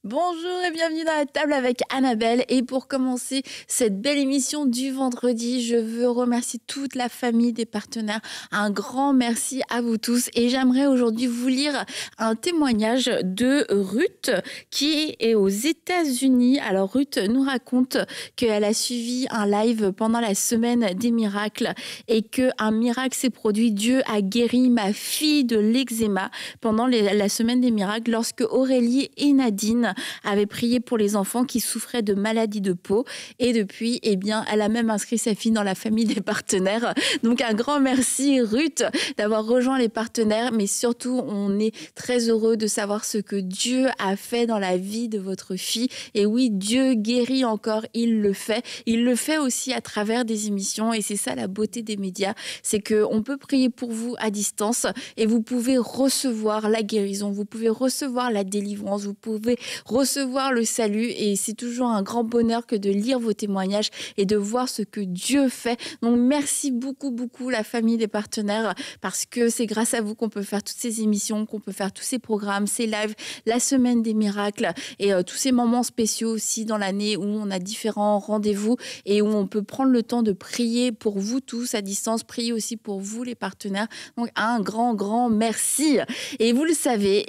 Bonjour et bienvenue dans la table avec Annabelle. Et pour commencer cette belle émission du vendredi, je veux remercier toute la famille des partenaires. Un grand merci à vous tous. Et j'aimerais aujourd'hui vous lire un témoignage de Ruth qui est aux États-Unis. Alors Ruth nous raconte qu'elle a suivi un live pendant la semaine des miracles et qu'un miracle s'est produit. Dieu a guéri ma fille de l'eczéma pendant la semaine des miracles lorsque Aurélie et Nadine avait prié pour les enfants qui souffraient de maladies de peau. Et depuis, elle a même inscrit sa fille dans la famille des partenaires. Donc, un grand merci, Ruth, d'avoir rejoint les partenaires. Mais surtout, on est très heureux de savoir ce que Dieu a fait dans la vie de votre fille. Et oui, Dieu guérit encore, il le fait. Il le fait aussi à travers des émissions. Et c'est ça la beauté des médias, c'est qu'on peut prier pour vous à distance et vous pouvez recevoir la guérison, vous pouvez recevoir la délivrance, vous pouvez recevoir le salut. Et c'est toujours un grand bonheur que de lire vos témoignages et de voir ce que Dieu fait. Donc merci beaucoup, beaucoup la famille des partenaires, parce que c'est grâce à vous qu'on peut faire toutes ces émissions, qu'on peut faire tous ces programmes, ces lives, la semaine des miracles et tous ces moments spéciaux aussi dans l'année où on a différents rendez-vous et où on peut prendre le temps de prier pour vous tous à distance, prier aussi pour vous les partenaires. Donc un grand, grand merci. Et vous le savez,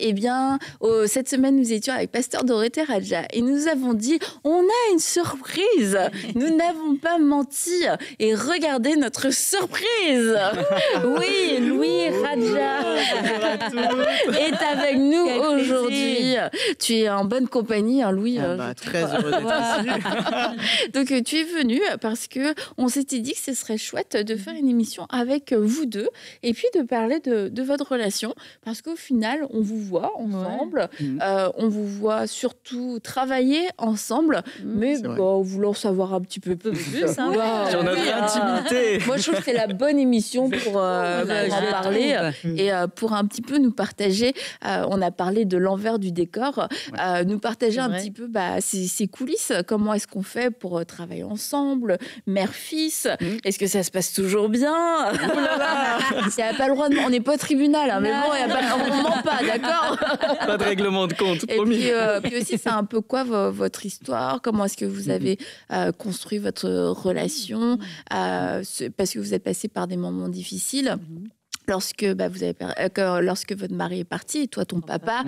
cette semaine nous étions avec Pasteur Dorothée Radja et nous avons dit on a une surprise. Nous n'avons pas menti et regardez notre surprise. Oui, Louis Radja est avec nous aujourd'hui. Tu es en bonne compagnie, hein, Louis. Très heureux d'être ici. Donc tu es venu parce que on s'était dit que ce serait chouette de faire une émission avec vous deux et puis de parler de votre relation, parce qu'au final on vous voit ensemble, on vous voit surtout travailler ensemble, mais vouloir savoir un petit peu plus sur notre intimité. Moi je trouve que c'est la bonne émission pour en parler et pour un petit peu nous partager. On a parlé de l'envers du décor, nous partager un petit peu ces coulisses. Comment est-ce qu'on fait pour travailler ensemble, mère-fils? Est-ce que ça se passe toujours bien? Il n'y a pas le droit on n'est pas au tribunal, hein, mais bon, on ment pas, d'accord? Pas de règlement de compte, promis. Et puis aussi, c'est un peu quoi votre histoire? Comment est-ce que vous avez construit votre relation? Parce que vous êtes passé par des moments difficiles. Lorsque lorsque votre mari est parti, et toi, ton papa,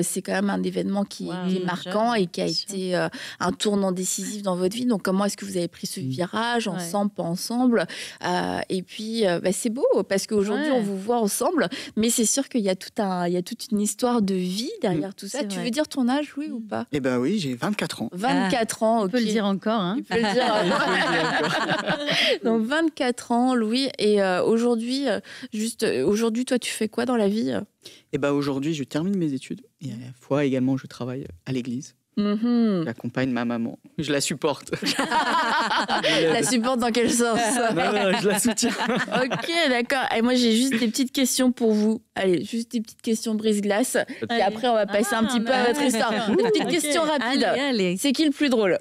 c'est quand même un événement qui est marquant et qui a été un tournant décisif dans votre vie. Donc, comment est-ce que vous avez pris ce virage, ensemble, pas ensemble? Et puis, c'est beau, parce qu'aujourd'hui, on vous voit ensemble, mais c'est sûr qu'il y a toute une histoire de vie derrière tout ça. Tu veux dire ton âge, Louis, ou pas? Eh bien oui, j'ai 24 ans. 24 ans, ok. On peut le dire encore, hein. Tu peux le dire encore. Donc, 24 ans, Louis, et aujourd'hui, aujourd'hui, toi, tu fais quoi dans la vie? Eh ben aujourd'hui, je termine mes études et à la fois également, je travaille à l'église. J'accompagne ma maman. Je la supporte. La supporte dans quel sens? Non, je la soutiens. Ok, d'accord. Et moi, j'ai juste des petites questions pour vous. Allez, juste des petites questions brise-glace. Et après, on va passer un petit peu à votre histoire. Des petites questions rapides. Allez. C'est qui le plus drôle?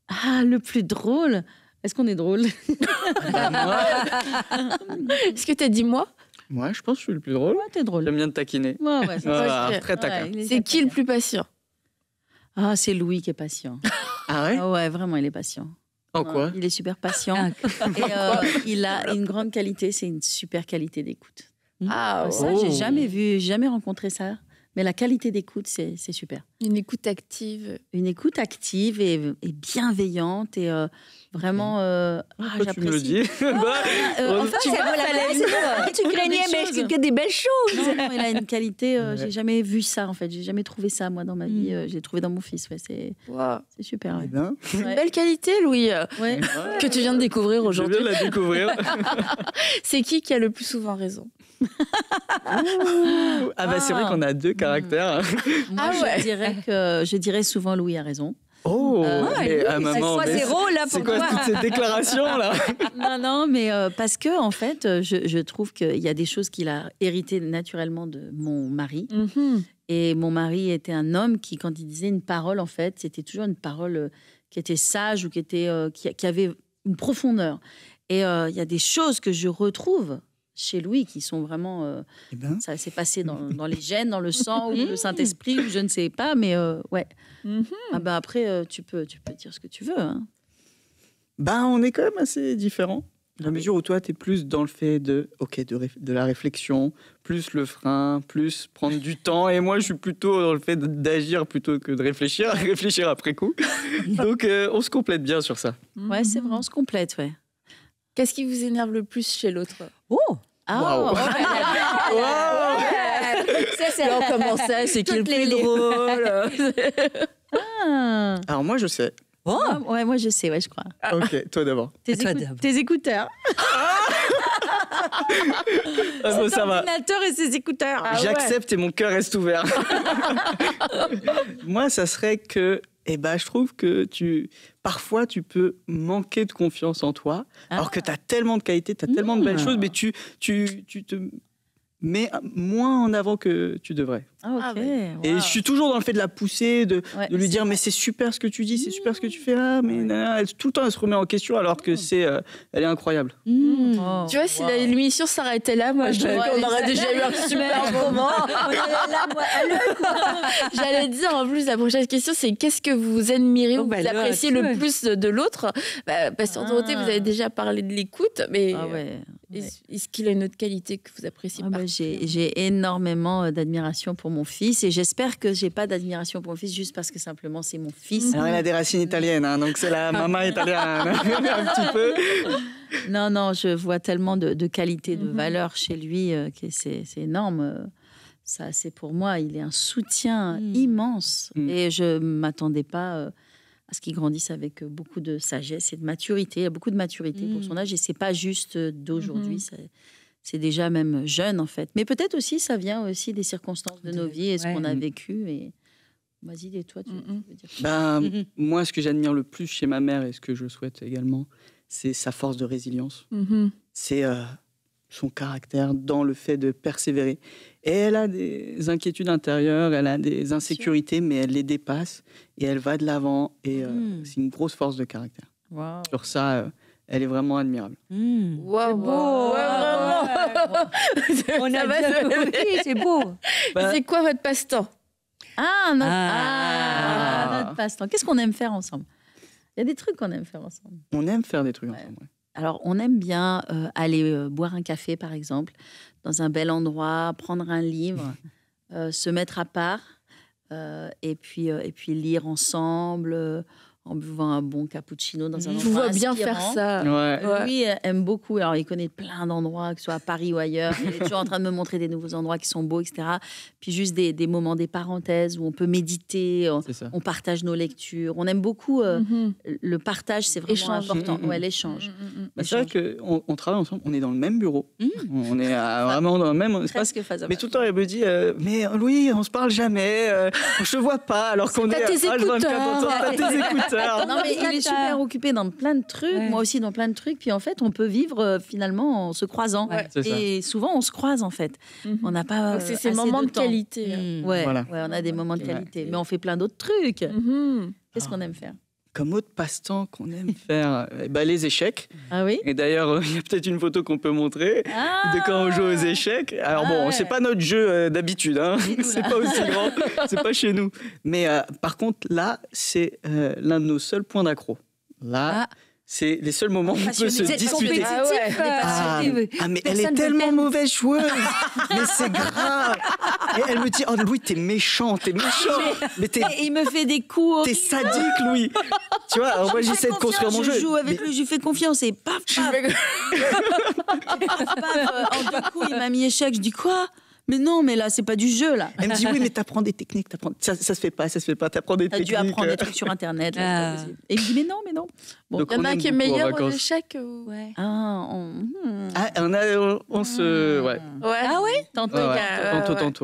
Ah, le plus drôle? Est-ce qu'on est drôle? Est-ce que t'as dit moi? Moi, je pense que je suis le plus drôle. Ouais, t'es drôle. J'aime bien te taquiner. Ouais, Très taquin. C'est qui le plus patient? Ah, c'est Louis qui est patient. Ah ouais? Ah ouais, vraiment, il est patient. En quoi? Il est super patient. Et il a une grande qualité, c'est une super qualité d'écoute. Ah, Ça, j'ai jamais rencontré ça. Mais la qualité d'écoute, c'est super. Une écoute active. Une écoute active et bienveillante et vraiment. Pourquoi tu me le dis? Enfin, Tu vois, tu craignais, mais que des belles choses. Non, il a une qualité. J'ai jamais vu ça en fait. J'ai jamais trouvé ça moi dans ma vie. J'ai trouvé dans mon fils. Ouais, c'est super. Eh ben. C'est une belle qualité, Louis, que tu viens de découvrir aujourd'hui. Je viens de la découvrir. C'est qui a le plus souvent raison? C'est vrai qu'on a deux caractères. Moi, je dirais souvent Louis a raison. Maman, c'est quoi toutes ces déclarations là? Non, mais parce que en fait, je trouve qu'il y a des choses qu'il a héritées naturellement de mon mari. Et mon mari était un homme qui, quand il disait une parole, en fait, c'était toujours une parole qui était sage ou qui avait une profondeur. Et il y a des choses que je retrouve chez Louis qui sont vraiment... ça s'est passé dans les gènes, dans le sang, ou le Saint-Esprit, ou je ne sais pas, mais ouais. Après, tu peux dire ce que tu veux. Hein. On est quand même assez différents. Dans la mesure où toi, tu es plus dans le fait de la réflexion, plus le frein, plus prendre du temps. Et moi, je suis plutôt dans le fait d'agir plutôt que de réfléchir après coup. Donc, on se complète bien sur ça. Ouais, c'est vrai, on se complète, ouais. Qu'est-ce qui vous énerve le plus chez l'autre? Oh! Wow. Ça, c'est alors comment ça? C'est qui le plus drôle? Alors, moi, je sais. Oh. Ouais, moi je sais, je crois. Ok, toi d'abord. Tes écouteurs. Ça va. Ordinateur et ses écouteurs. J'accepte et mon cœur reste ouvert. Moi, ça serait que, je trouve que parfois tu peux manquer de confiance en toi, alors que tu as tellement de qualités, tu as tellement de belles choses, mais tu te mets moins en avant que tu devrais. Et je suis toujours dans le fait de la pousser, de lui dire mais c'est super ce que tu dis, c'est super ce que tu fais là, mais tout le temps elle se remet en question alors que elle est incroyable. Tu vois, si l'émission s'arrêtait là, moi je trouve qu'on aurait déjà eu un super moment. J'allais dire en plus, la prochaine question c'est qu'est-ce que vous admirez ou vous appréciez le plus de l'autre? Pasteur Dorothée, vous avez déjà parlé de l'écoute, mais est-ce qu'il a une autre qualité que vous appréciez j'ai énormément d'admiration pour mon fils et j'espère que j'ai pas d'admiration pour mon fils juste parce que simplement c'est mon fils. Alors il a des racines italiennes, donc c'est la maman italienne un petit peu. Non, je vois tellement de qualités, de valeurs chez lui que c'est énorme. Ça, c'est pour moi, il est un soutien immense et je m'attendais pas à ce qu'il grandisse avec beaucoup de sagesse et de maturité. Il y a beaucoup de maturité pour son âge et c'est pas juste d'aujourd'hui. C'est déjà même jeune, en fait. Mais peut-être aussi, ça vient aussi des circonstances de nos vies et ce qu'on a vécu. Et... Vas-y, et toi, tu veux dire moi, ce que j'admire le plus chez ma mère et ce que je souhaite également, c'est sa force de résilience. C'est son caractère dans le fait de persévérer. Et elle a des inquiétudes intérieures, elle a des insécurités, mais elle les dépasse et elle va de l'avant. Et c'est une grosse force de caractère. Wow. Sur ça... elle est vraiment admirable. Wow, beau. Ouais, vraiment. On a bien compris, c'est beau. C'est quoi votre passe-temps? Notre passe-temps. Qu'est-ce qu'on aime faire ensemble? Il y a des trucs qu'on aime faire ensemble. On aime faire des trucs ensemble. Ouais. Alors, on aime bien aller boire un café, par exemple, dans un bel endroit, prendre un livre, se mettre à part et puis lire ensemble. En buvant un bon cappuccino dans un endroit inspirant. Je vois bien faire ça. Lui aime beaucoup. Alors, il connaît plein d'endroits, que ce soit à Paris ou ailleurs. Il est toujours en train de me montrer des nouveaux endroits qui sont beaux, etc. Puis juste des moments, des parenthèses où on peut méditer, on partage nos lectures. On aime beaucoup le partage, c'est vraiment important. L'échange. C'est vrai qu'on travaille ensemble, on est dans le même bureau. On est vraiment dans le même espace. Mais tout le temps, elle me dit mais Louis, on se parle jamais, on se voit pas, alors qu'on est à H24, t'as tes écouteurs. Non, mais il est super occupé dans plein de trucs, moi aussi dans plein de trucs. Puis en fait, on peut vivre finalement en se croisant. Et souvent, on se croise en fait. On n'a pas. C'est ces moments de qualité. On a des moments de qualité. Mais on fait plein d'autres trucs. Qu'est-ce qu'on aime faire? Comme autre passe-temps qu'on aime faire, les échecs. Ah oui. Et d'ailleurs, il y a peut-être une photo qu'on peut montrer de quand on joue aux échecs. Alors c'est pas notre jeu d'habitude, c'est pas aussi grand, c'est pas chez nous. Mais par contre, là, c'est l'un de nos seuls points d'accro. Là, c'est les seuls moments où on peut se disputer. Mais elle est tellement mauvaise joueuse. Mais c'est grave. Et elle me dit, oh Louis, t'es méchant. Mais il me fait des coups. T'es sadique, Louis. Tu vois, alors moi j'essaie de construire mon jeu. Je joue avec lui, je lui fais confiance et paf. En 2 coups, il m'a mis échec. Je dis quoi? Mais non, mais là, c'est pas du jeu, là. Elle me dit, oui, mais t'apprends des techniques. Ça se fait pas. T'apprends des techniques. T'as dû apprendre des trucs sur Internet. Là, et il me dit, mais non. Bon, il y en a un qui est meilleur aux échecs on se... Ouais. Ah ouais? Tantôt,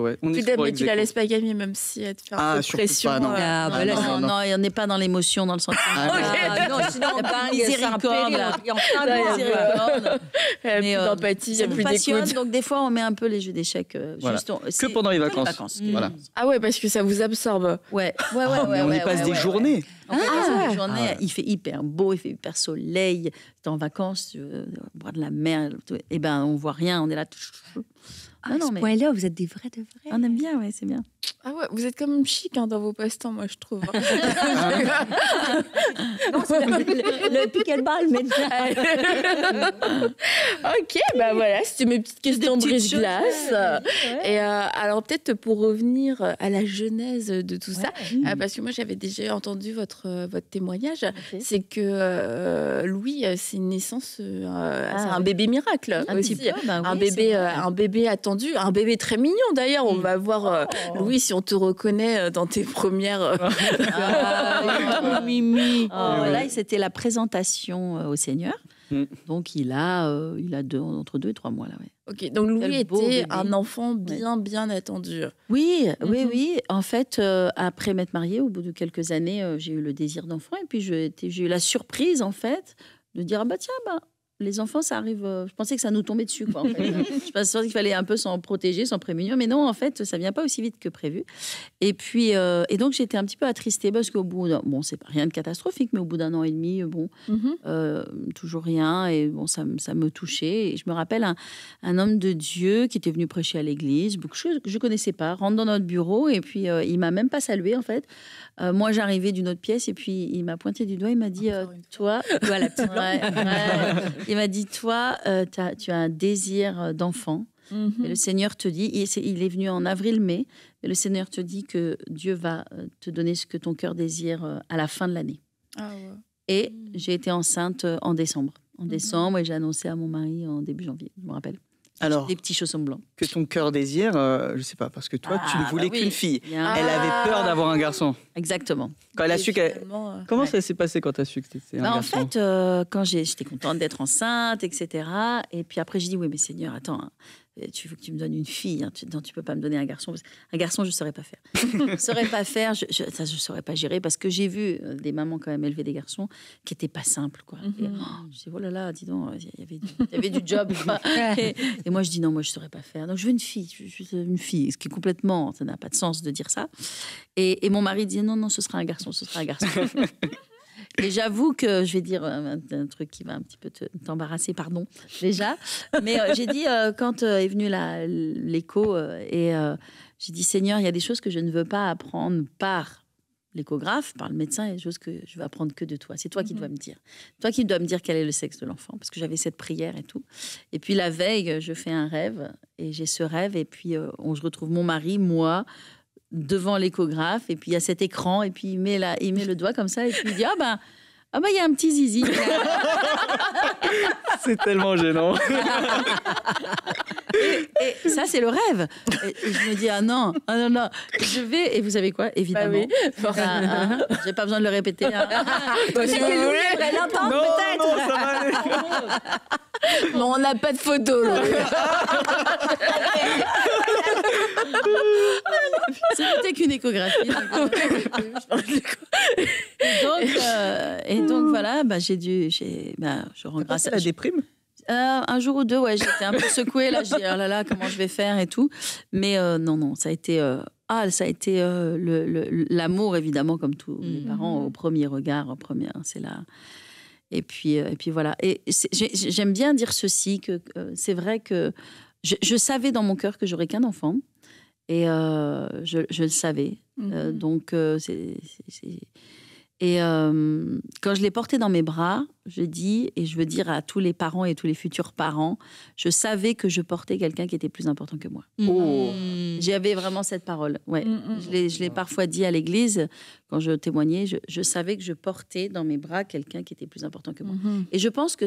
ouais. On tu tu la laisses pas gagner, même si elle te fait un peu de pression. Non, il n'est pas dans l'émotion, dans le sentiment. Non, sinon, on pas miséricorde. Il n'y a plus d'empathie, il n'y a plus d'écoute. Donc, des fois, on met un peu les jeux d'échecs. Voilà. Que pendant les vacances. Voilà. Ah ouais, parce que ça vous absorbe. Ouais. On y passe des journées. En fait, les journées, il fait hyper beau, il fait hyper soleil. T'es en vacances, au bord de la mer, et ben on voit rien, on est là. À ce point-là, vous êtes des vrais de vrais. On aime bien, ouais, c'est bien. Ah ouais, vous êtes quand même chic dans vos passe-temps, moi je trouve. Non, c'est le pickleball, mais Ok, bah voilà, c'était mes petites questions de brise-glace. Et alors peut-être pour revenir à la genèse de tout ça, parce que moi j'avais déjà entendu votre témoignage, c'est que Louis, c'est une naissance, c'est un bébé miracle, un aussi. petit peu, un bébé attendu, un bébé très mignon d'ailleurs. On va voir, Louis, si on te reconnaît dans tes premières. Mimi. Là, c'était la présentation au Seigneur. Donc, il a entre 2 et 3 mois. Là, ouais. Ok, donc Louis était un enfant bien attendu. Oui. En fait, après m'être mariée, au bout de quelques années, j'ai eu le désir d'enfant. Et puis, j'ai eu la surprise, en fait, de dire, les enfants, ça arrive. Je pensais que ça nous tombait dessus, quoi. En fait. Je pensais qu'il fallait un peu s'en protéger, s'en prémunir, mais non, en fait, ça vient pas aussi vite que prévu. Et puis, et donc j'étais un petit peu attristée parce qu'au bout, c'est pas rien de catastrophique, mais au bout d'1 an et demi, toujours rien, et ça me touchait. Et je me rappelle un homme de Dieu qui était venu prêcher à l'église, que je connaissais pas, rentre dans notre bureau, et puis il m'a même pas salué, en fait. Moi, j'arrivais d'une autre pièce, et puis il m'a pointé du doigt, il m'a dit, toi, la petite il m'a dit, toi, tu as un désir d'enfant. Et le Seigneur te dit, il est venu en avril-mai, et le Seigneur te dit que Dieu va te donner ce que ton cœur désire à la fin de l'année. Et j'ai été enceinte en décembre. Et j'ai annoncé à mon mari en début janvier, je me rappelle. Alors, des petits chaussons blancs. Que ton cœur désire, je sais pas, parce que toi, tu ne voulais qu'une fille. Elle avait peur d'avoir un garçon. Exactement. Quand elle a su Comment ça s'est passé quand tu as su que c'était un garçon? En fait, quand j'étais contente d'être enceinte, etc. Et puis après, j'ai dit, oui, mais Seigneur, attends, tu veux que tu me donnes une fille, non, tu peux pas me donner un garçon. Un garçon, je ne saurais pas faire. Je ne saurais pas faire, je saurais pas gérer, parce que j'ai vu des mamans quand même élever des garçons qui n'étaient pas simples, quoi. Et, je dis, oh là là, dis donc, il y avait du job, quoi. Et moi, je dis, non, moi, je ne saurais pas faire. Donc, je veux une fille, ce qui est complètement, ça n'a pas de sens de dire ça. Et mon mari dit, non, ce sera un garçon. Et j'avoue que je vais dire un truc qui va un petit peu t'embarrasser, pardon, déjà. Mais j'ai dit, quand est venu l'écho, j'ai dit, Seigneur, il y a des choses que je ne veux pas apprendre par l'échographe, par le médecin, et des choses que je veux apprendre que de toi. C'est toi qui dois me dire. Toi qui dois me dire quel est le sexe de l'enfant, parce que j'avais cette prière et tout. Et puis la veille, je fais un rêve, et j'ai ce rêve, et puis je retrouve mon mari, moi, devant l'échographe, et puis il y a cet écran, et puis il met le doigt comme ça, et puis il dit, il y a un petit zizi. C'est tellement gênant. Et ça, c'est le rêve. Et je me dis, non, je vais, et vous savez quoi, évidemment. J'ai pas besoin de le répéter. Si vous voulez l'entendre, peut-être. Non, ça va aller. Bon, on n'a pas de photo, là. C'était qu'une échographie. Et donc voilà, je rends grâce à la déprime. Un jour ou deux, j'étais un peu secouée. Là, je dis, oh là là, comment je vais faire et tout. Mais non, ça a été l'amour, évidemment, comme tous les parents, au premier regard, c'est là. Et puis voilà. Et j'aime bien dire ceci, que c'est vrai que je savais dans mon cœur que j'aurais qu'un enfant. Et je le savais. Donc, Et quand je l'ai porté dans mes bras, je dis, et je veux dire à tous les parents et tous les futurs parents, je savais que je portais quelqu'un qui était plus important que moi. J'avais vraiment cette parole. Ouais. Je l'ai parfois dit à l'église, quand je témoignais, je savais que je portais dans mes bras quelqu'un qui était plus important que moi. Et je pense que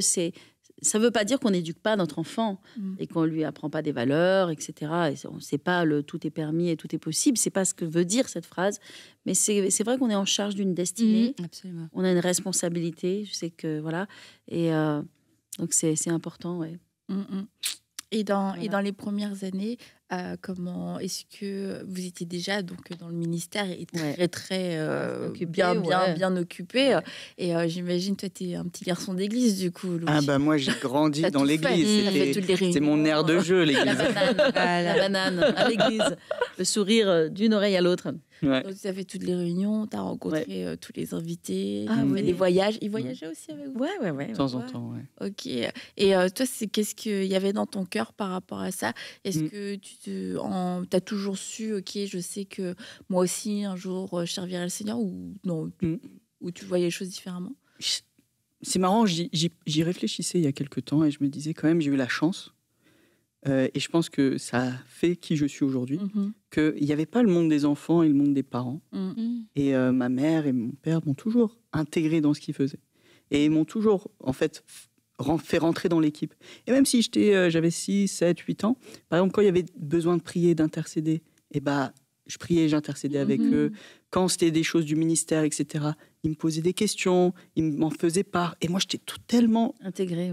ça ne veut pas dire qu'on n'éduque pas notre enfant et qu'on ne lui apprend pas des valeurs, etc. Et on ne sait pas tout est permis et tout est possible. Ce n'est pas ce que veut dire cette phrase. Mais c'est vrai qu'on est en charge d'une destinée. Absolument. On a une responsabilité. Je sais que, voilà. Et donc, c'est important, ouais. Et dans les premières années, comment est-ce que vous étiez déjà dans le ministère et très bien occupé Et j'imagine, toi, tu es un petit garçon d'église, du coup, Louis. Moi, j'ai grandi dans l'église. C'est mon aire de jeu, l'église. La banane à l'église. Le sourire d'une oreille à l'autre. Ouais. Donc, tu as fait toutes les réunions, tu as rencontré tous les invités, les voyages. Ils voyageaient aussi avec vous? Ouais. De temps en temps, ouais. Ok. Et toi, qu'est-ce qu'il y avait dans ton cœur par rapport à ça? Est-ce que tu as toujours su, ok, je sais que moi aussi, un jour, je servirai le Seigneur, ou non, ou tu voyais les choses différemment? C'est marrant, j'y réfléchissais il y a quelques temps et je me disais quand même, j'ai eu la chance. Et je pense que ça a fait qui je suis aujourd'hui. Qu'il n'y avait pas le monde des enfants et le monde des parents. Et ma mère et mon père m'ont toujours intégré dans ce qu'ils faisaient. Et ils m'ont toujours, en fait rentrer dans l'équipe. Et même si j'avais 6, 7, 8 ans, par exemple, quand il y avait besoin de prier, d'intercéder, je priais, j'intercédais avec eux. Quand c'était des choses du ministère, etc., ils me posaient des questions, ils m'en faisaient part. Et moi, j'étais tellement intégré.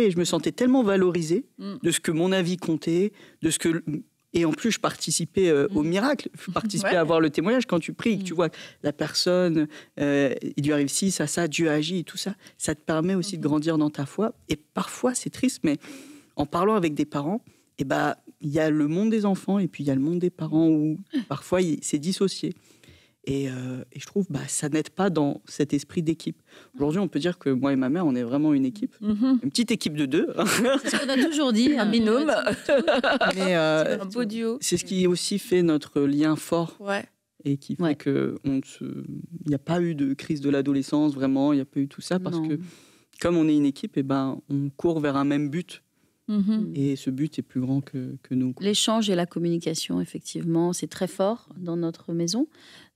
Et je me sentais tellement valorisé de ce que mon avis comptait, de ce que... Et en plus, je participais au miracle. Je participais à voir le témoignage. Quand tu pries, que tu vois que la personne, il lui arrive ci, ça, Dieu agit et tout ça. Ça te permet aussi de grandir dans ta foi. Et parfois, c'est triste, mais en parlant avec des parents, il y a le monde des enfants et puis il y a le monde des parents où parfois c'est dissocié. Et je trouve ça n'aide pas dans cet esprit d'équipe. Aujourd'hui, on peut dire que moi et ma mère, on est vraiment une équipe. Une petite équipe de 2. C'est ce qu'on a toujours dit, un binôme. Mais un beau duo. C'est ce qui aussi fait notre lien fort. Et qui fait qu'il n'y a pas eu de crise de l'adolescence, vraiment. Il n'y a pas eu tout ça parce que, comme on est une équipe, on court vers un même but. Et ce but est plus grand que nous. L'échange et la communication, effectivement, c'est très fort dans notre maison,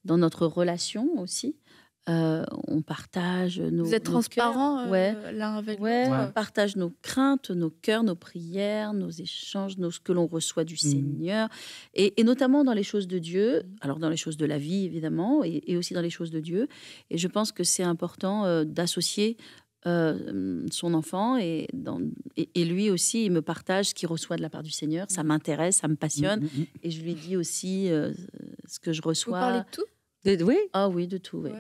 dans notre relation aussi. On partage nos... Vous êtes transparents l'un avec l'autre. On partage nos craintes, nos cœurs, nos prières, nos échanges, ce que l'on reçoit du Seigneur. Et notamment dans les choses de Dieu, alors dans les choses de la vie, évidemment, et aussi dans les choses de Dieu. Et je pense que c'est important d'associer son enfant et lui aussi, il me partage ce qu'il reçoit de la part du Seigneur. Ça m'intéresse, ça me passionne. Et je lui dis aussi ce que je reçois. Vous parlez de tout? Oui. Ah oui, de tout, ouais,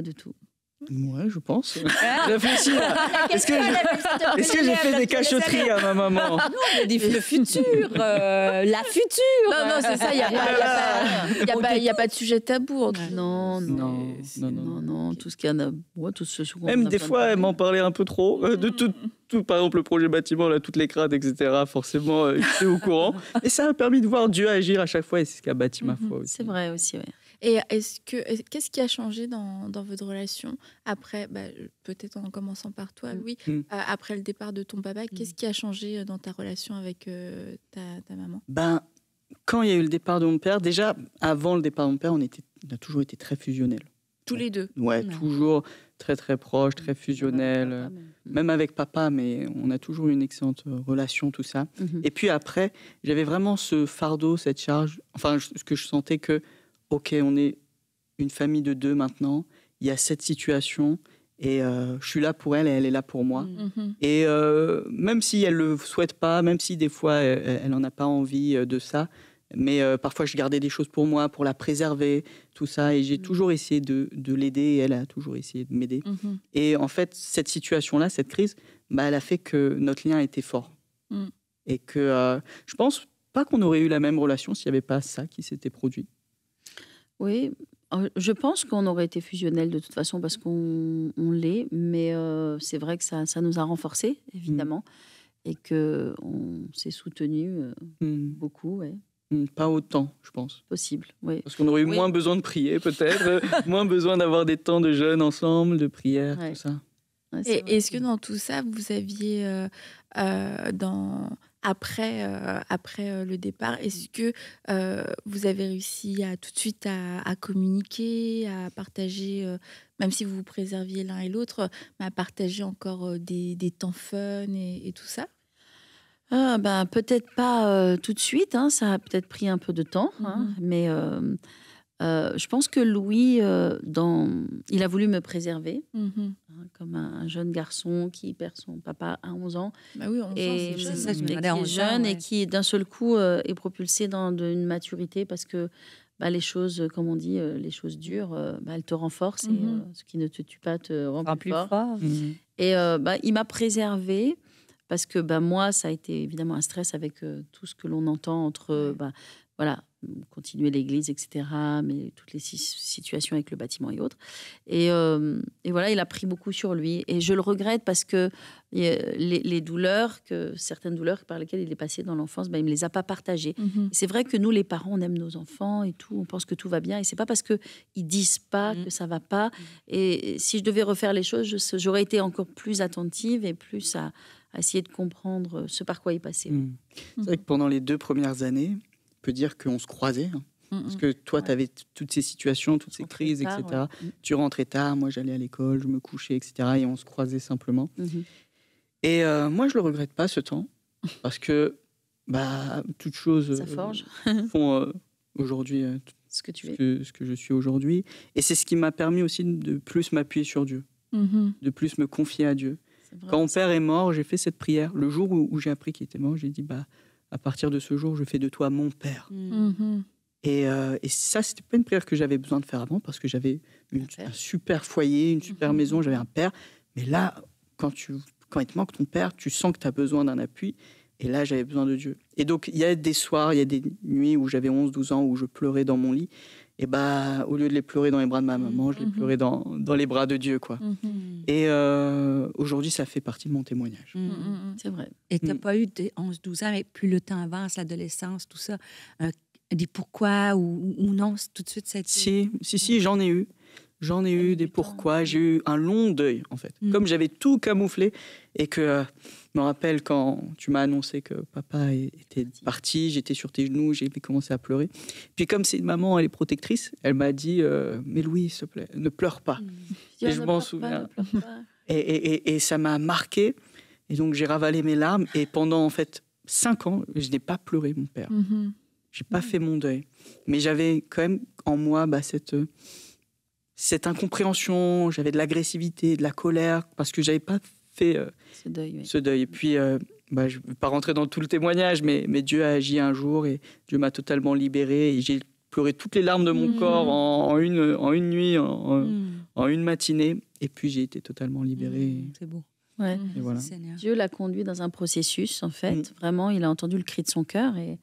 de tout. Ouais, je pense. Je réfléchis. Est-ce que j'ai fait des cachotteries à ma maman? Non, il y a des futurs, la future. Non, c'est ça. Il n'y a pas de sujet tabou entre nous. Non. Tout ce qu'il y en a. Tout ce même des fois, elle m'en parlait un peu trop. De tout, par exemple, le projet bâtiment, là, toutes les crades, etc. Forcément, j'étais au courant. Et ça a permis de voir Dieu agir à chaque fois. Et c'est ce qui a bâti ma foi aussi. C'est vrai aussi, oui. Et qu'est-ce qui a changé dans votre relation après, peut-être en commençant par toi, Louis, après le départ de ton papa, qu'est-ce qui a changé dans ta relation avec ta maman? Quand il y a eu le départ de mon père, déjà, avant le départ de mon père, on a toujours été très fusionnels. Tous les deux? Ouais, toujours très, très proches, très fusionnels. Même avec papa, mais on a toujours eu une excellente relation, tout ça. Et puis après, j'avais vraiment ce fardeau, cette charge, ce que je sentais que ok, on est une famille de 2 maintenant, il y a cette situation et je suis là pour elle et elle est là pour moi. Et même si elle ne le souhaite pas, même si des fois elle n'en a pas envie de ça, mais parfois je gardais des choses pour moi, pour la préserver, tout ça, et j'ai toujours essayé de l'aider et elle a toujours essayé de m'aider. Et en fait, cette situation-là, cette crise, elle a fait que notre lien était fort. Et que je pense pas qu'on aurait eu la même relation s'il n'y avait pas ça qui s'était produit. Oui, je pense qu'on aurait été fusionnels de toute façon parce qu'on l'est, mais c'est vrai que ça nous a renforcés, évidemment, et qu'on s'est soutenus beaucoup. Pas autant, je pense. Possible, oui. Parce qu'on aurait eu moins besoin de prier, peut-être, moins besoin d'avoir des temps de jeûne ensemble, de prière, tout ça. Ouais, et est-ce que dans tout ça, vous aviez, après le départ, est-ce que vous avez réussi tout de suite à communiquer, à partager, même si vous vous préserviez l'un et l'autre, à partager encore des temps fun et tout ça? Peut-être pas tout de suite, ça a peut-être pris un peu de temps, mais je pense que Louis, il a voulu me préserver, comme un jeune garçon qui perd son papa à 11 ans. Oui, 11 ans, c'est jeune. Ça, qui est jeune et qui, d'un seul coup, est propulsé dans une maturité parce que les choses, comme on dit, les choses dures, elles te renforcent et ce qui ne te tue pas te rend plus fort. Et il m'a préservée parce que moi, ça a été évidemment un stress avec tout ce que l'on entend entre... continuer l'église, etc. Mais toutes les situations avec le bâtiment et autres. Et voilà, il a pris beaucoup sur lui. Et je le regrette parce que les douleurs, certaines douleurs par lesquelles il est passé dans l'enfance, il ne me les a pas partagées. C'est vrai que nous, les parents, on aime nos enfants et tout, on pense que tout va bien. Et ce n'est pas parce qu'ils ne disent pas que ça ne va pas. Et si je devais refaire les choses, j'aurais été encore plus attentive et plus à essayer de comprendre ce par quoi il passait. C'est vrai que pendant les 2 premières années, on peut dire qu'on se croisait. Parce que toi, tu avais toutes ces situations, toutes ces crises, etc. Ouais. Tu rentrais tard, moi j'allais à l'école, je me couchais, etc. Et on se croisait simplement. Et moi, je ne le regrette pas, ce temps. Parce que toutes choses ça forge. font aujourd'hui ce que je suis aujourd'hui. Et c'est ce qui m'a permis aussi de plus m'appuyer sur Dieu, de plus me confier à Dieu. Quand mon père est mort, j'ai fait cette prière. Le jour où j'ai appris qu'il était mort, j'ai dit, à partir de ce jour, je fais de toi mon père. Et ça, c'était pas une prière que j'avais besoin de faire avant, parce que j'avais un super foyer, une super maison, j'avais un père. Mais là, quand il te manque ton père, tu sens que tu as besoin d'un appui. Et là, j'avais besoin de Dieu. Et donc, il y a des soirs, il y a des nuits où j'avais 11-12 ans, où je pleurais dans mon lit. Et au lieu de les pleurer dans les bras de ma maman, je les pleurais dans les bras de Dieu, quoi. Et aujourd'hui, ça fait partie de mon témoignage. C'est vrai. Et tu n'as pas eu 11-12 ans, mais plus le temps avance, l'adolescence, tout ça, des pourquoi ou non, tout de suite, ça a été... Si, j'en ai eu. J'en ai eu des pourquoi. J'ai eu un long deuil, en fait. Comme j'avais tout camouflé et que... Je me rappelle quand tu m'as annoncé que papa était parti, j'étais sur tes genoux, j'ai commencé à pleurer. Puis comme c'est une maman, elle est protectrice, elle m'a dit mais Louis, s'il te plaît, ne pleure pas. Et je m'en souviens. Et ça m'a marqué. Et donc j'ai ravalé mes larmes. Et pendant en fait 5 ans, je n'ai pas pleuré mon père. J'ai pas fait mon deuil. Mais j'avais quand même en moi cette incompréhension. J'avais de l'agressivité, de la colère parce que j'avais pas fait ce deuil. Et puis, je ne vais pas rentrer dans tout le témoignage, mais Dieu a agi un jour et Dieu m'a totalement libéré. Et j'ai pleuré toutes les larmes de mon corps en une nuit, en une matinée. Et puis, j'ai été totalement libéré. C'est beau. Ouais. Et voilà. Dieu l'a conduit dans un processus, en fait. Vraiment, il a entendu le cri de son cœur et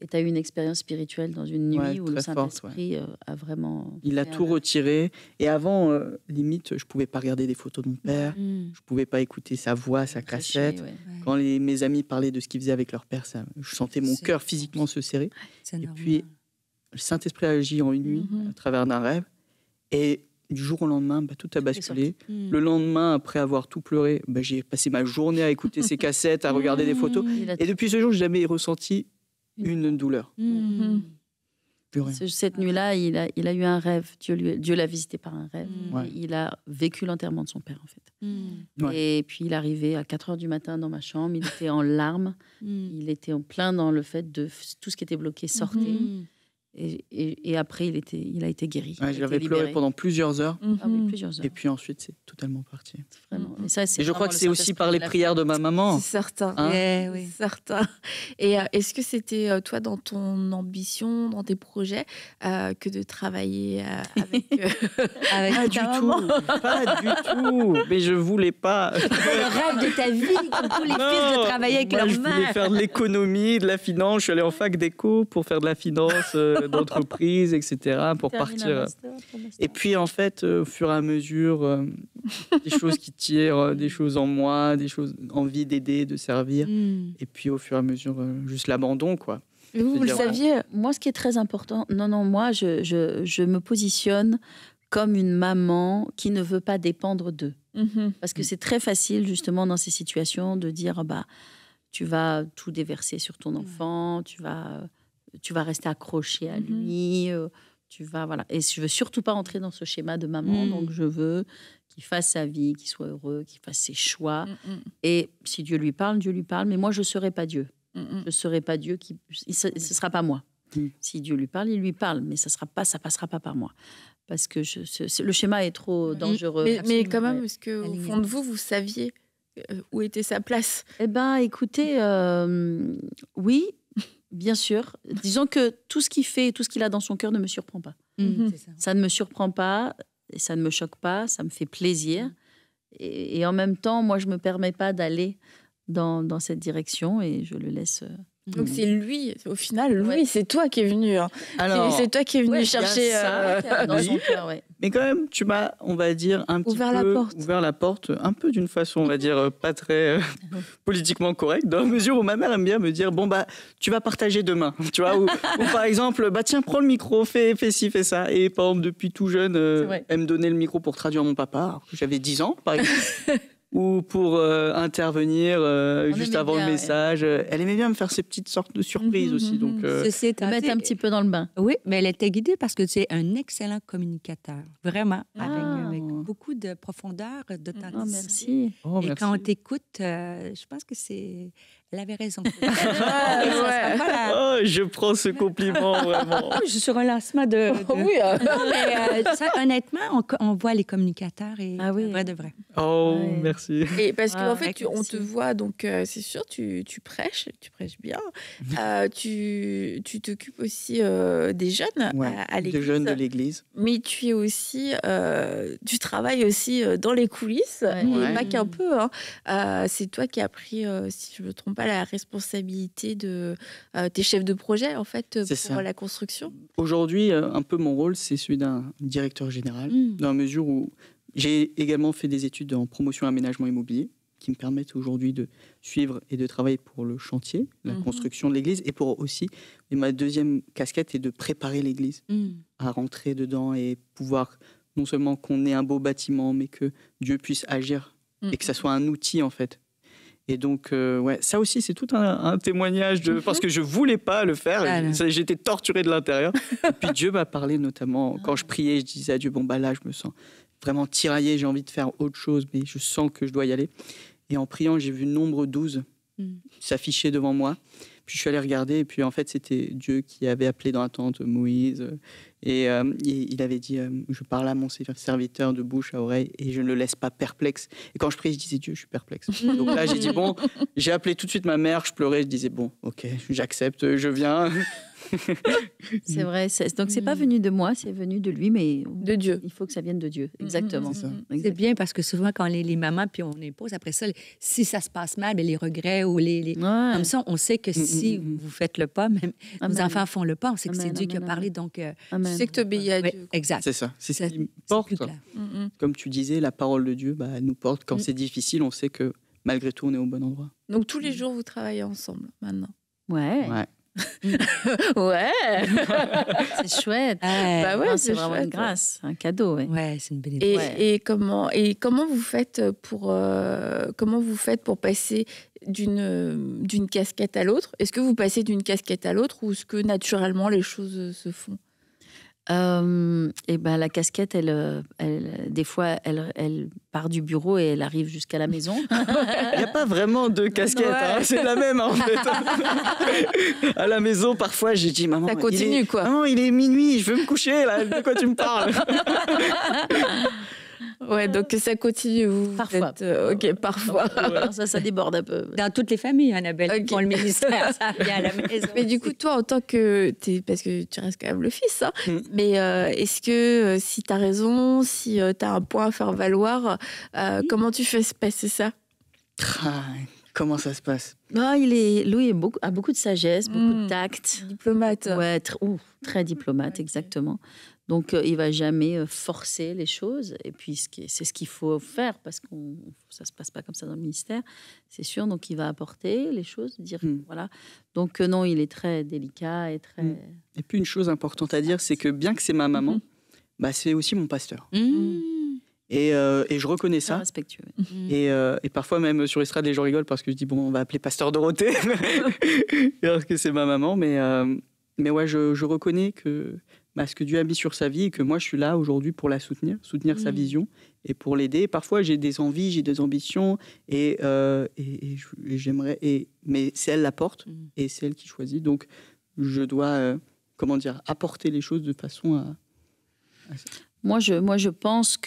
tu as eu une expérience spirituelle dans une nuit où le Saint-Esprit a vraiment... Il a tout retiré. Et avant, limite, je ne pouvais pas regarder des photos de mon père. Je ne pouvais pas écouter sa voix, sa cassette. Quand mes amis parlaient de ce qu'ils faisaient avec leur père, je sentais mon cœur physiquement se serrer. Et puis, le Saint-Esprit a agi en une nuit à travers d'un rêve. Et du jour au lendemain, tout a basculé. Le lendemain, après avoir tout pleuré, j'ai passé ma journée à écouter ces cassettes, à regarder des photos. Et depuis ce jour, je n'ai jamais ressenti une douleur. Cette nuit-là, il a eu un rêve. Dieu l'a visité par un rêve. Il a vécu l'enterrement de son père, en fait. Et puis, il arrivait à 4h du matin dans ma chambre. Il était en larmes. Il était en plein dans le fait de tout ce qui était bloqué sortait. Et après, il a été guéri. J'avais pleuré pendant plusieurs heures. Plusieurs heures. Et puis ensuite, c'est totalement parti. Vraiment. Et je crois que c'est aussi par les prières de ma maman. C'est certain. Certain. Et est-ce que c'était, toi, dans ton ambition, dans tes projets, que de travailler avec pas du tout. Pas du tout. Mais je ne voulais pas. Le rêve de ta vie, comme tous les fils, de travailler avec leur mère. Je voulais faire de l'économie, de la finance. Je suis allé en fac d'éco pour faire de la finance. D'entreprise, etc., pour partir. Et puis, en fait, au fur et à mesure, des choses qui tirent, des choses en moi, des choses, envie d'aider, de servir. Et puis, au fur et à mesure, juste l'abandon, quoi. Et vous le saviez. Moi, ce qui est très important, moi, je me positionne comme une maman qui ne veut pas dépendre d'eux. Parce que c'est très facile, justement, dans ces situations, de dire, tu vas tout déverser sur ton enfant, tu vas rester accroché à lui, voilà. Et je veux surtout pas entrer dans ce schéma de maman, donc je veux qu'il fasse sa vie, qu'il soit heureux, qu'il fasse ses choix. Et si Dieu lui parle, mais moi je serai pas Dieu. Je serai pas Dieu, ce sera pas moi. Si Dieu lui parle, il lui parle, mais ça passera pas par moi. Parce que le schéma est trop dangereux. Mais quand même, est-ce qu'au fond de vous saviez où était sa place? Eh bien, écoutez, oui. Bien sûr. Disons que tout ce qu'il fait et tout ce qu'il a dans son cœur ne me surprend pas. Ça ne me surprend pas, et ça ne me choque pas, ça me fait plaisir. Et en même temps, moi, je ne me permets pas d'aller dans cette direction et je le laisse Donc c'est lui, au final, c'est toi qui es venu. Hein. Alors, c'est toi qui es venu chercher dans son cœur, ouais. Mais quand même, tu m'as, on va dire, un petit peu ouvert la porte, un peu d'une façon, on va dire, pas très politiquement correcte, dans la mesure où ma mère aime bien me dire, bon, bah, tu vas partager demain, tu vois, ou par exemple, bah, tiens, prends le micro, fais ci, fais ça. Et par exemple, depuis tout jeune, elle me donnait le micro pour traduire mon papa, alors que j'avais 10 ans, par exemple. Ou pour intervenir juste avant le message. Elle aimait bien me faire ces petites sortes de surprises aussi. Donc, mettre un petit peu dans le bain. Oui, mais elle était guidée parce que tu es un excellent communicateur, vraiment, avec beaucoup de profondeur, d'authenticité. Merci. Et quand on t'écoute, je pense que c'est... Elle avait raison. Je prends ce compliment, vraiment. Je suis sur un lancement de... Oui. Mais, ça, honnêtement, on voit les communicateurs et vrai de vrai. Merci. Et parce qu'en fait, on te voit, donc c'est sûr, tu prêches bien. Tu t'occupes aussi des jeunes à l'église. Des jeunes de l'église. Mais tu es aussi... tu travailles aussi dans les coulisses, et pas qu'un peu. Hein. C'est toi qui as pris, si je ne me trompe pas, la responsabilité de tes chefs de projet, en fait, pour la construction. Aujourd'hui, un peu mon rôle, c'est celui d'un directeur général, dans la mesure où j'ai également fait des études en promotion et aménagement immobilier qui me permettent aujourd'hui de suivre et de travailler pour le chantier, la construction de l'église, et pour aussi, et ma deuxième casquette est de préparer l'église à rentrer dedans et pouvoir, non seulement qu'on ait un beau bâtiment, mais que Dieu puisse agir et que ça soit un outil, en fait. Et donc, ça aussi, c'est tout un témoignage parce que je voulais pas le faire. J'étais torturé de l'intérieur. Et puis Dieu m'a parlé, notamment quand je priais, je disais à Dieu, bon, bah là, je me sens vraiment tiraillé, j'ai envie de faire autre chose, mais je sens que je dois y aller. Et en priant, j'ai vu nombre 12 s'afficher devant moi. Puis je suis allé regarder, et puis en fait, c'était Dieu qui avait appelé dans la tente Moïse. Et il avait dit, je parle à mon serviteur de bouche à oreille, et je ne le laisse pas perplexe. Et quand je priais, je disais, Dieu, je suis perplexe. Donc là, j'ai dit, bon, j'ai appelé tout de suite ma mère, je pleurais, je disais, bon, ok, j'accepte, je viens. C'est vrai. Donc, c'est pas venu de moi, c'est venu de lui, mais de Dieu. Il faut que ça vienne de Dieu. Exactement. C'est bien parce que souvent, quand les mamans, puis on impose après ça, si ça se passe mal, les regrets ou comme ça, on sait que si vous faites le pas, même vos enfants font le pas, on sait que c'est Dieu qui a parlé. Donc, tu sais que tu obéis à Dieu. Exact. C'est ça. C'est ce qui porte. Comme tu disais, la parole de Dieu, elle nous porte. Quand c'est difficile, on sait que malgré tout, on est au bon endroit. Donc, tous les jours, vous travaillez ensemble maintenant. Ouais. C'est chouette. C'est vraiment une grâce, un cadeau. C'est une bénédiction. Et comment vous faites pour passer d'une casquette à l'autre? Est-ce que vous passez d'une casquette à l'autre ou est-ce que naturellement les choses se font? La casquette, des fois, elle part du bureau et elle arrive jusqu'à la maison. Il n'y a pas vraiment de casquette, c'est la même en fait. À la maison, parfois, j'ai dit, maman, ça continue, maman, il est minuit, je veux me coucher, là, de quoi tu me parles? Donc ça continue. Parfois. Parfois. Ça déborde un peu. Dans toutes les familles, Annabelle, qui font le ministère, ça vient à la maison. Mais du coup, toi, en tant que... parce que tu restes quand même le fils, hein, mais est-ce que si tu as raison, si tu as un point à faire valoir, comment tu fais passer ça? Comment ça se passe? Louis a beaucoup de sagesse, beaucoup de tact. Diplomate. Ouais, très diplomate, exactement. Donc, il ne va jamais forcer les choses. Et puis, c'est ce qu'il faut faire parce que ça ne se passe pas comme ça dans le ministère, c'est sûr. Donc, il va apporter les choses, dire voilà. Donc, non, il est très délicat et très... Et puis, une chose importante à dire, c'est que bien que c'est ma maman, c'est aussi mon pasteur. Et je reconnais ça. Respectueux. Et parfois, même sur l'estrade, les gens rigolent parce que je dis, bon, on va appeler Pasteur Dorothée, alors que c'est ma maman. Mais je reconnais que ce que Dieu a mis sur sa vie et que moi, je suis là aujourd'hui pour la soutenir sa vision et pour l'aider. Parfois, j'ai des envies, j'ai des ambitions et j'aimerais... Mais c'est elle la porte et c'est elle qui choisit. Donc, je dois, apporter les choses de façon à... Moi, je pense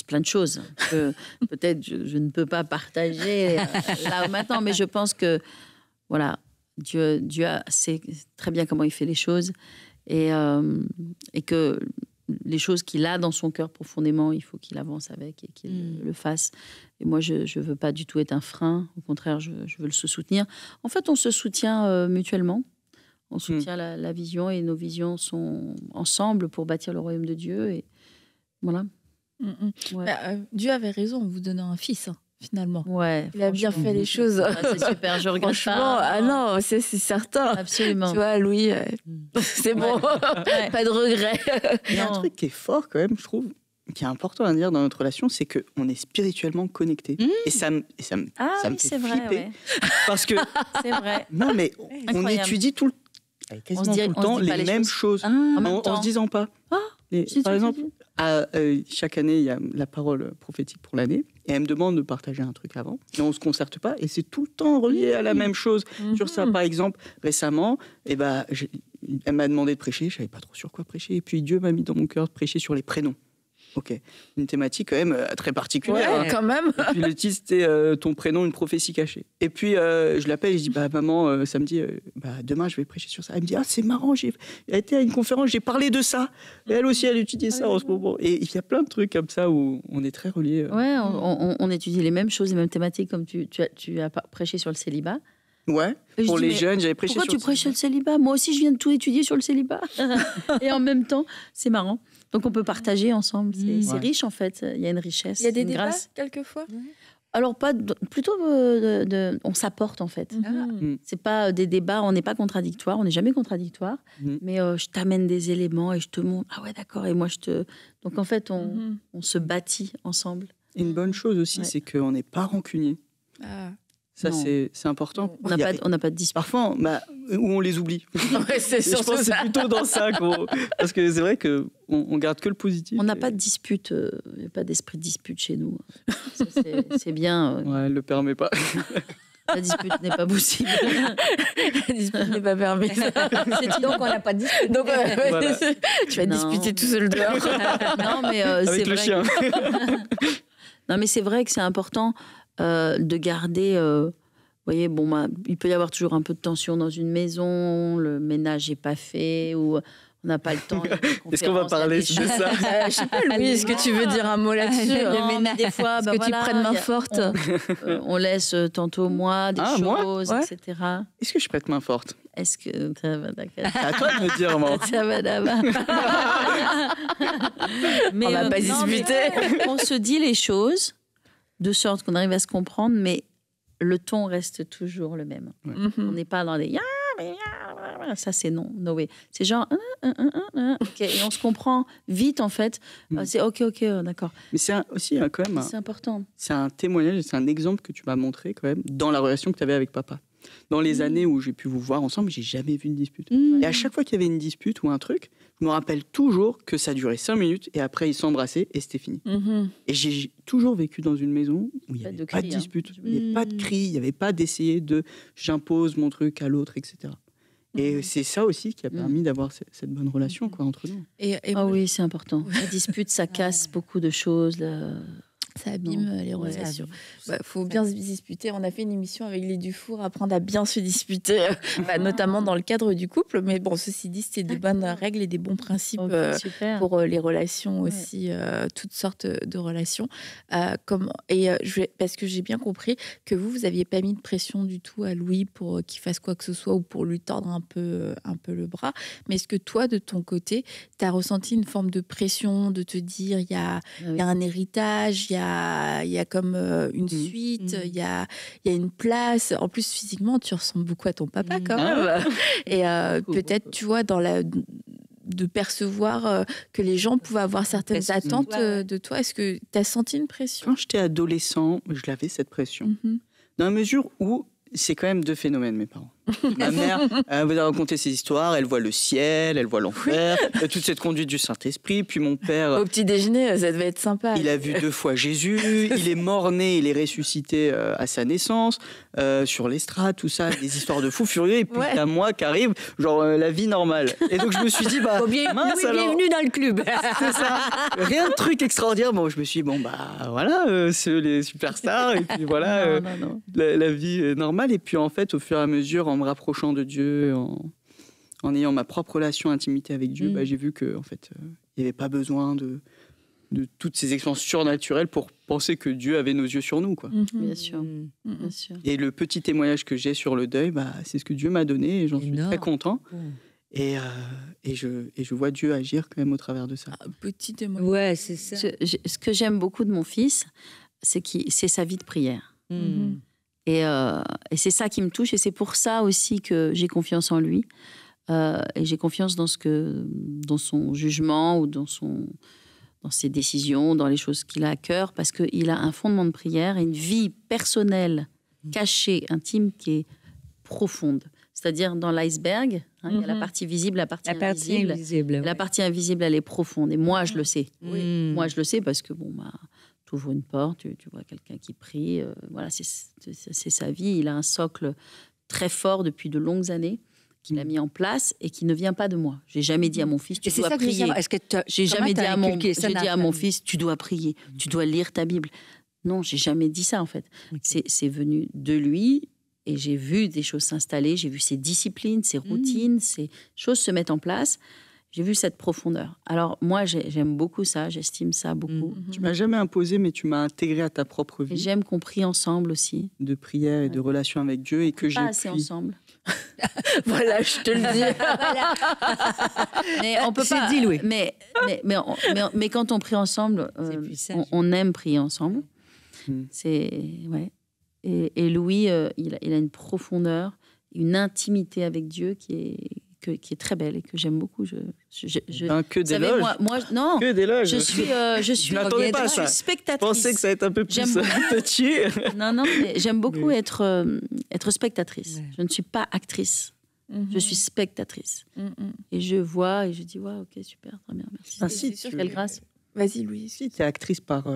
plein de choses que peut-être je ne peux pas partager là maintenant, mais je pense que voilà, Dieu sait très bien comment il fait les choses et que les choses qu'il a dans son cœur profondément, il faut qu'il avance avec et qu'il le fasse. Et moi, je ne veux pas du tout être un frein. Au contraire, je veux se soutenir. En fait, on se soutient mutuellement. On soutient la vision et nos visions sont ensemble pour bâtir le royaume de Dieu. Et voilà. Ouais. Dieu avait raison en vous donnant un fils, finalement. Ouais, il a bien fait les choses. C'est super, je regrette pas. Ah non, c'est certain. Absolument. Tu vois, Louis, c'est bon. Pas de regret. Il y a un truc qui est fort quand même, je trouve, qui est important à dire dans notre relation, c'est qu'on est spirituellement connectés. Et ça me fait flipper. Ouais. Parce que... c'est vrai. Non, mais on étudie quasiment tout le temps les mêmes choses. En se disant pas. Par exemple, chaque année, il y a la parole prophétique pour l'année. Et elle me demande de partager un truc avant. Et on ne se concerte pas. Et c'est tout le temps relié à la même chose. Sur ça, par exemple, récemment, elle m'a demandé de prêcher. Je ne savais pas trop sur quoi prêcher. Et puis Dieu m'a mis dans mon cœur de prêcher sur les prénoms. Ok, une thématique quand même très particulière. Ouais, quand même. Et puis le titre c'était ton prénom, une prophétie cachée. Et puis je l'appelle et je dis maman, samedi, demain je vais prêcher sur ça. Elle me dit c'est marrant, j'ai été à une conférence, j'ai parlé de ça. Et elle aussi elle étudie ça en ce moment. Et il y a plein de trucs comme ça où on est très reliés. Ouais, on étudie les mêmes choses, les mêmes thématiques comme tu as prêché sur le célibat. Ouais, pour les jeunes, j'avais prêché sur le célibat. Pourquoi tu prêches sur le célibat? Moi aussi, je viens de tout étudier sur le célibat. Et en même temps, c'est marrant. Donc, on peut partager ensemble. C'est riche, en fait. Il y a une richesse. Il y a des débats, grâce. quelquefois? Alors, plutôt, on s'apporte, en fait. C'est pas des débats, on n'est pas contradictoire, on n'est jamais contradictoire. Mais je t'amène des éléments et je te montre. Ah ouais, d'accord. Et moi, Donc, en fait, on se bâtit ensemble. Et une bonne chose aussi, c'est qu'on n'est pas rancunier. Ça, c'est important. On n'a pas de dispute. Parfois, où on les oublie. Ouais, je pense que c'est plutôt dans ça. Parce que c'est vrai qu'on garde que le positif. On n'a pas de dispute. Il n'y a pas d'esprit de dispute chez nous. Ça, c'est bien. Ouais, elle ne le permet pas. La dispute n'est pas possible. La dispute n'est pas permise. Donc, on n'a pas de dispute. Donc, voilà. Tu vas disputer tout seul dehors. Non, mais avec c'est le vrai chien. Non, mais c'est vrai que c'est important de garder... vous voyez, il peut y avoir toujours un peu de tension dans une maison, le ménage n'est pas fait, ou on n'a pas le temps. Est-ce qu'on va parler de ça? Je sais pas, Louis, est-ce que tu veux dire un mot là-dessus? Le ménage, des fois, est-ce que tu prennes main forte? On laisse tantôt moi des choses, moi etc. Est-ce que je prête main forte? Est-ce que... C'est à toi de me dire, moi. Mais, on va pas discuter. On se dit les choses de sorte qu'on arrive à se comprendre, mais le ton reste toujours le même. On n'est pas dans des... Ça, c'est no way. C'est genre... Okay. Et on se comprend vite, en fait. C'est OK, d'accord. Mais c'est aussi quand même... C'est important. C'est un témoignage, c'est un exemple que tu m'as montré quand même dans la relation que tu avais avec papa. Dans les années où j'ai pu vous voir ensemble, j'ai jamais vu de dispute. Et à chaque fois qu'il y avait une dispute ou un truc, je me rappelle toujours que ça durait 5 minutes et après ils s'embrassaient et c'était fini. Et j'ai toujours vécu dans une maison où il n'y avait pas de dispute, il n'y avait pas de cris, il n'y avait pas d'essayer de j'impose mon truc à l'autre, etc. Et c'est ça aussi qui a permis d'avoir cette bonne relation entre nous. Oui, c'est important. La dispute, ça casse beaucoup de choses. Ça abîme les relations. Faut bien se disputer. On a fait une émission avec les Dufour, apprendre à bien se disputer, notamment dans le cadre du couple. Mais bon, ceci dit, c'est des bonnes règles et des bons principes pour les relations aussi, toutes sortes de relations. Parce que j'ai bien compris que vous n'aviez pas mis de pression du tout à Louis pour qu'il fasse quoi que ce soit ou pour lui tordre un peu le bras. Mais est-ce que toi, de ton côté, tu as ressenti une forme de pression de te dire il y a un héritage, il y a comme une suite, il y a une place. En plus, physiquement, tu ressembles beaucoup à ton papa quand même. Et peut-être, tu vois, de percevoir que les gens pouvaient avoir certaines attentes de toi. Est-ce que tu as senti une pression? Quand j'étais adolescent, je l'avais cette pression. Dans la mesure où c'est quand même deux phénomènes, mes parents. Ma mère, elle va raconter ses histoires, elle voit le ciel, elle voit l'enfer, toute cette conduite du Saint-Esprit. Puis mon père... Au petit déjeuner, ça devait être sympa. Il a vu 2 fois Jésus, il est mort-né, il est ressuscité à sa naissance, sur l'estrade, tout ça, des histoires de fous furieux. Et puis t'as moi qui arrive, genre la vie normale. Et donc je me suis dit, bienvenue dans le club. C'est ça. Rien de truc extraordinaire. Bon, je me suis dit, voilà, c'est les superstars. Et puis voilà, la vie normale. Et puis en fait, au fur et à mesure, en me rapprochant de Dieu, en ayant ma propre relation, intimité avec Dieu, j'ai vu que en fait, il n'y avait pas besoin toutes ces expériences surnaturelles pour penser que Dieu avait nos yeux sur nous, quoi. Bien sûr. Bien sûr. Et le petit témoignage que j'ai sur le deuil, c'est ce que Dieu m'a donné et j'en suis très content. Et je vois Dieu agir quand même au travers de ça. Petit témoignage. Ouais, c'est ça. Ce que j'aime beaucoup de mon fils, c'est sa vie de prière. Et c'est ça qui me touche et c'est pour ça aussi que j'ai confiance en lui. Et j'ai confiance dans son jugement ou dans ses décisions, dans les choses qu'il a à cœur, parce qu'il a un fondement de prière et une vie personnelle, cachée, intime, qui est profonde. C'est-à-dire dans l'iceberg, il y a la partie visible, la partie invisible. La partie invisible, elle est profonde. Et moi, je le sais. Moi, je le sais parce que, tu ouvres une porte, tu vois quelqu'un qui prie. Voilà, c'est sa vie. Il a un socle très fort depuis de longues années qu'il a mis en place et qui ne vient pas de moi. J'ai jamais dit à mon fils, tu dois prier. J'ai jamais dit à mon fils, tu dois prier, tu dois lire ta Bible. Non, j'ai jamais dit ça en fait. Okay. C'est venu de lui et j'ai vu des choses s'installer, j'ai vu ses disciplines, ses routines, ces choses se mettre en place. J'ai vu cette profondeur. Alors moi, j'aime beaucoup ça, j'estime ça beaucoup. Tu m'as jamais imposé, mais tu m'as intégré à ta propre vie. Et j'aime qu'on prie ensemble aussi. De prière et de relation avec Dieu et que j'ai pas assez ensemble. Voilà, je te le dis. Mais on peut pas. Dit, Louis. Mais quand on prie ensemble, on aime prier ensemble. Ouais. Et Louis, il a une profondeur, une intimité avec Dieu qui est très belle et que j'aime beaucoup. Que d'éloges. Non. Que d'éloges. Je suis m'attendais pas à ça. Spectatrice. Je pensais que ça allait être un peu plus touchy. Non, mais j'aime beaucoup être spectatrice. Ouais. Je ne suis pas actrice. Je suis spectatrice. Et je vois et je dis, ok, super, très bien, merci. Quelle grâce. Vas-y, Louis. Si, tu es actrice par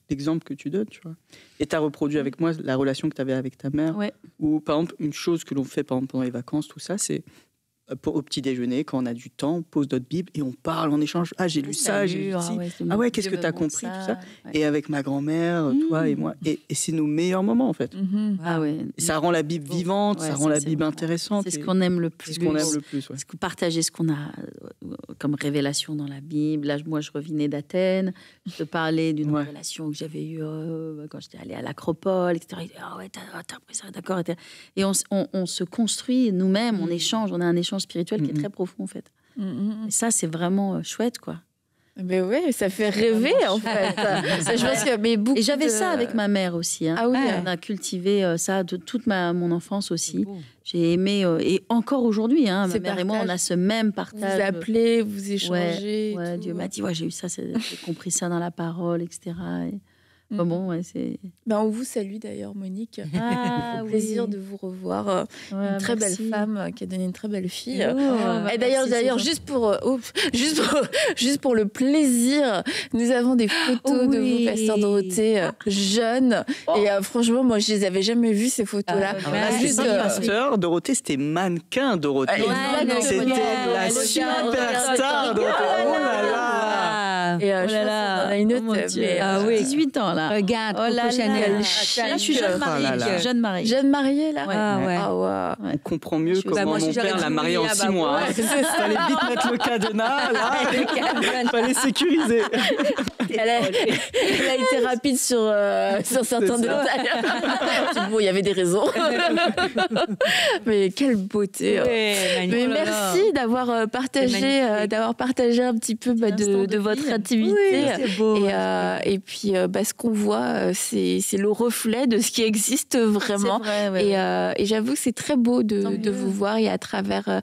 l'exemple que tu donnes, tu vois. Et tu as reproduit avec moi la relation que tu avais avec ta mère. Ouais. Ou, par exemple, une chose que l'on fait pendant les vacances, tout ça, c'est au petit déjeuner, quand on a du temps, on pose notre Bible et on parle, on échange. Ah, j'ai lu ça, j'ai lu ci. Qu'est-ce que tu as compris, tout ça. Ouais. Et avec ma grand-mère, toi et moi. Et c'est nos meilleurs moments, en fait. Ça rend la Bible vivante, ça rend la Bible intéressante. C'est ce qu'on aime le plus. C'est ce qu'on aime le plus, ouais. Partager ce qu'on a comme révélation dans la Bible. Là, moi, je revenais d'Athènes. Je te parlais d'une révélation que j'avais eue quand j'étais allée à l'Acropole, etc. T'as appris ça, d'accord. Et on se construit nous-mêmes, on échange, on a un échange spirituel qui est très profond en fait. Et ça, c'est vraiment chouette, quoi. Mais oui, ça fait rêver en fait. Je pense que, et j'avais ça avec ma mère aussi. Hein. Ah oui. On a cultivé ça de toute mon enfance aussi. J'ai aimé, et encore aujourd'hui, ma mère et moi, on a ce même partage. Vous appelez, vous échangez. Ouais, Dieu m'a dit, j'ai eu ça, j'ai compris ça dans la parole, etc. C'est... on vous salue d'ailleurs, Monique. Plaisir de vous revoir. Une très belle femme qui a donné une très belle fille. Et d'ailleurs, juste pour le plaisir, nous avons des photos de vous, Pasteur Dorothée, jeune. Et franchement, moi, je les avais jamais vues ces photos-là. Pasteur Dorothée, c'était mannequin Dorothée. C'était la superstar Dorothée. Oh là là. Et je pense qu'on a une autre. 18 ans là. Regarde, Coco Chanel. Là, je suis jeune mariée. Jeune mariée, là. On comprend mieux comment mon père l'a mariée en 6 mois. Il fallait vite mettre le cadenas, là. Il fallait sécuriser. Elle a été rapide sur certains détails. Bon, il y avait des raisons. Mais quelle beauté. Mais merci d'avoir partagé un petit peu de votre intimité. Et puis, ce qu'on voit, c'est le reflet de ce qui existe vraiment. Vrai, et j'avoue que c'est très beau de vous voir et à travers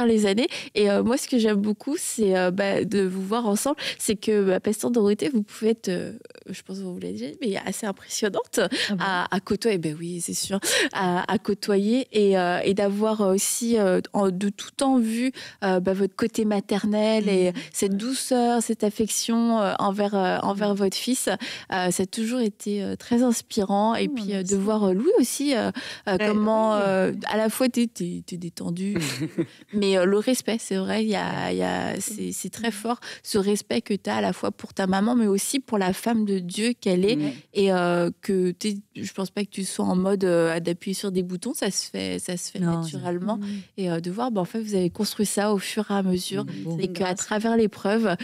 les années. Et moi, ce que j'aime beaucoup, c'est de vous voir ensemble. C'est que, Pasteur Dorothée, vous pouvez être, je pense que vous l'avez dit, mais assez impressionnante à côtoyer. Oui, c'est sûr. À côtoyer et d'avoir aussi de tout temps vu votre côté maternel et cette douceur, cette affection envers votre fils. Ça a toujours été très inspirant. Et puis de voir Louis aussi, comment à la fois t'es détendu, mais le respect, c'est vrai, c'est très fort, ce respect que tu as à la fois pour ta maman, mais aussi pour la femme de Dieu qu'elle est. Et que je pense pas que tu sois en mode d'appuyer sur des boutons, ça se fait naturellement. Et de voir, en fait, vous avez construit ça au fur et à mesure. Et qu'à travers l'épreuve,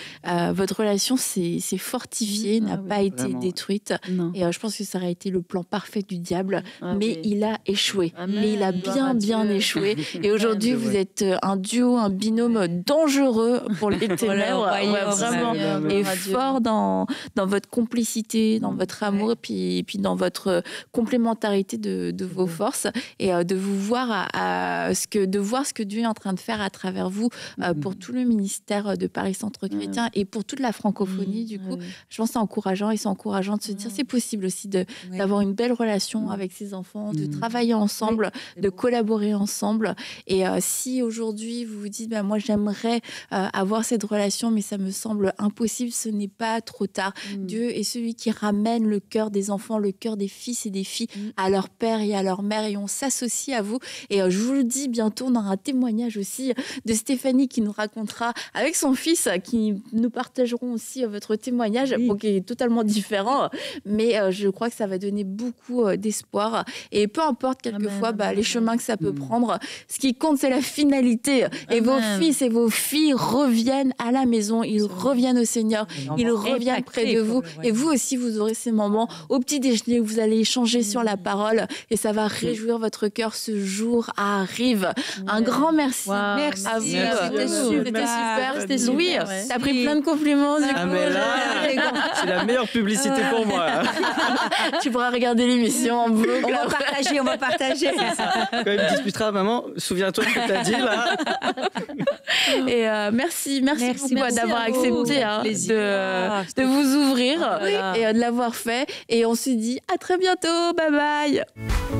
votre relation s'est s'est fortifiée, n'a pas été détruite. Non. Et je pense que ça aurait été le plan parfait du diable, mais il a échoué. Mais il a bien échoué. Et aujourd'hui, vous êtes un duo, un binôme dangereux pour les ténèbres, vraiment, et fort dans votre complicité, dans votre amour, et puis dans votre complémentarité de vos forces, et de vous voir de voir ce que Dieu est en train de faire à travers vous pour tout le ministère de Paris Centre Chrétien et pour toute la francophonie. Du coup, je pense que c'est encourageant, et c'est encourageant de se dire c'est possible aussi d'avoir une belle relation avec ses enfants, de travailler ensemble, de collaborer ensemble. Et si aujourd'hui vous vous dites moi j'aimerais avoir cette relation, mais ça me semble impossible, ce n'est pas trop tard. Dieu est celui qui ramène le cœur des enfants, le cœur des fils et des filles à leur père et à leur mère, et on s'associe à vous. Et je vous le dis, bientôt on aura un témoignage aussi de Stéphanie qui nous racontera avec son fils, qui nous partageront aussi votre témoignage, qui est totalement différent, mais je crois que ça va donner beaucoup d'espoir. Et peu importe quelquefois les chemins que ça peut prendre, ce qui compte c'est la finalité. Et vos fils et vos filles reviennent à la maison, ils reviennent au Seigneur, ils reviennent près de vous. Et vous aussi, vous aurez ces moments au petit déjeuner où vous allez échanger sur la parole, et ça va réjouir votre cœur. Ce jour arrive. Un grand merci. Merci à vous. C'était super. C'était Louis, t'as pris plein de compliments. Mais là, c'est la meilleure publicité pour moi. Tu pourras regarder l'émission en boucle. On va partager. Quand il me disputera, maman, souviens-toi de ce que t'as dit là. Et merci beaucoup d'avoir accepté de vous ouvrir et de l'avoir fait. Et on se dit à très bientôt. Bye bye.